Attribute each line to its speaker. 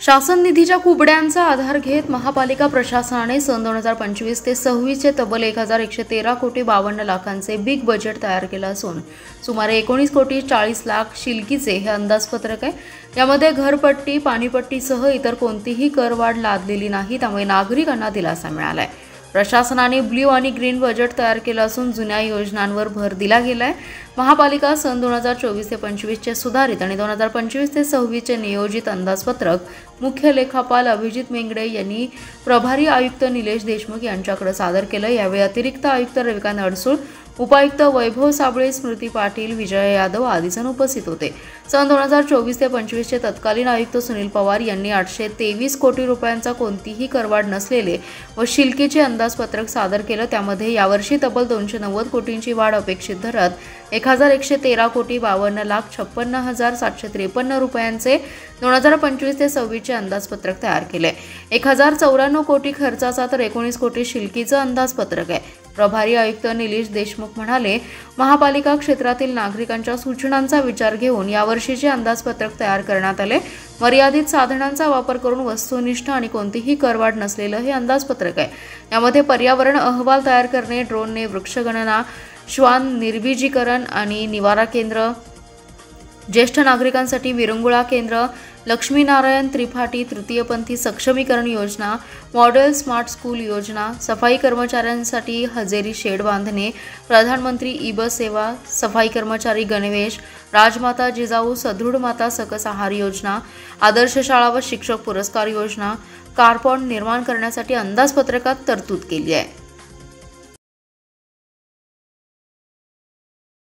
Speaker 1: शासन निधीच्या कुबड्यांचा आधार घेत महापालिका प्रशासनाने सन 2025 ते 26 चे तब्बल 1113 कोटी 52 लाखांचे बिग बजेट तयार केलं असून सुमारे 19 कोटी 40 लाख शिल्कीचे हे अंदाजपत्रक आहे। यामध्ये घरपट्टी, पाणीपट्टीसह इतर कोणतीही करवाढ लादलेली नाही, त्यामुळे नागरिकांना दिलासा मिळाला आहे। प्रशासनाने ब्ल्यू आणि ग्रीन बजेट तयार केलं असून जुन्या योजनांवर भर दिला गेलाय। महापालिका सन 2024 ते 25 चे सुधारित आणि 2025 ते 26 चे नियोजित अंदाजपत्रक मुख्य लेखापाल अभिजित मेंगडे यांनी प्रभारी आयुक्त निलेश देशमुख यांच्याकडे सादर केलं। यावेळी अतिरिक्त आयुक्त रविकांत अडसूळ, उपायुक्त वैभव साबळे, स्मृती पाटील, विजय यादव आदी जण उपस्थित होते। सन 2024 ते 25 चे तत्कालीन आयुक्त सुनील पवार यांनी 823 कोटी रुपयांचा कोणतीही करवाढ नसलेले व शिल्कीचे अंदाजपत्रक सादर केलं। त्यामध्ये यावर्षी तब्बल 290 कोटींची वाढ अपेक्षित धरत 1113 कोटी 52 लाख 56,753 रुपयांचे 2025 ते 26 चे अंदाजपत्रक तयार केले। 1094 कोटी खर्चाचा तर 19 कोटी शिल्कीचं अंदाजपत्रक आहे। प्रभारी आयुक्त निलेश देशमुख म्हणाले, महापालिका क्षेत्रातील नागरिकांच्या सूचनांचा विचार घेऊन यावर्षीचे अंदाजपत्रक तयार करण्यात आले। मर्यादित साधनांचा वापर करून वस्तुनिष्ठ आणि कोणतीही करवाढ नसलेलं हे अंदाजपत्रक आहे। यामध्ये पर्यावरण अहवाल तयार करणे, ड्रोनने वृक्षगणना, श्वान निर्बीजीकरण आणि निवारा केंद्र, ज्येष्ठ नागरिकांसाठी विरंगुळा केंद्र, लक्ष्मीनारायण त्रिपाठी तृतीयपंथी सक्षमीकरण योजना, मॉडेल स्मार्ट स्कूल योजना, सफाई कर्मचाऱ्यांसाठी हजेरी शेड बांधणे, प्रधानमंत्री ई-बस सेवा, सफाई कर्मचारी गणवेश, राजमाता जिजाऊ सदृढ माता सकस आहार योजना, आदर्श शाळा व शिक्षक पुरस्कार योजना, कारपॉड निर्माण करण्यासाठी अंदाजपत्रकात तरतूद केली आहे।